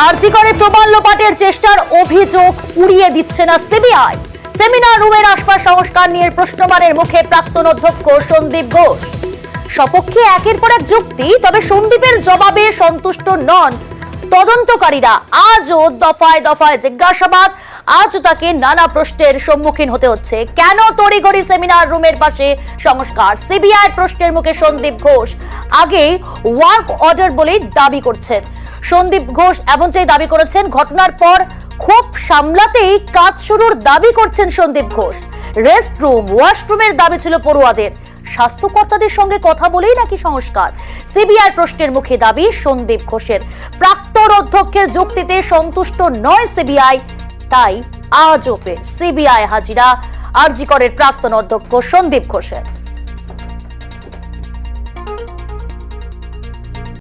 আরজি করে প্রমাণ লোপাটের চেষ্টার অভিযোগ উড়িয়ে দিচ্ছে না সিবিআই। সেমিনার রুমের আশপাশ সংস্কার নিয়ে প্রশ্নবাণের মুখে প্রাক্তন অধ্যক্ষ সন্দীপ ঘোষ। সপক্ষে একের পর এক যুক্তি, তবে সন্দীপের জবাবে সন্তুষ্ট নন তদন্তকারীরা। আজও দফায় দফায় জিজ্ঞাসাবাদ, আজ তাকে নানা প্রশ্নের সম্মুখীন হতে হচ্ছে। কেন তড়িঘড়ি সেমিনার রুমের পাশে সংস্কার? সিবিআই প্রশ্নের মুখে সন্দীপ ঘোষ আগে ওয়ার্ক অর্ডার বলে দাবি করছেন। সন্দীপ ঘোষ এমনটাই দাবি করেছেন। ঘটনার পর ক্ষোভ সামলাতেই কাজ শুরুর দাবি করছেন সন্দীপ ঘোষ। রেস্টরুম, ওয়াশরুমের দাবি ছিল পড়ুয়াদের। স্বাস্থ্যকর্তাদের সঙ্গে কথা বলেই নাকি সংস্কার? সিবিআই প্রশ্নের মুখে দাবি সন্দীপ ঘোষের। প্রাক্তন অধ্যক্ষের যুক্তিতে সন্তুষ্ট নয় সিবিআই, তাই আজও ফের সিবিআই হাজিরা আরজি করের প্রাক্তন অধ্যক্ষ সন্দীপ ঘোষের।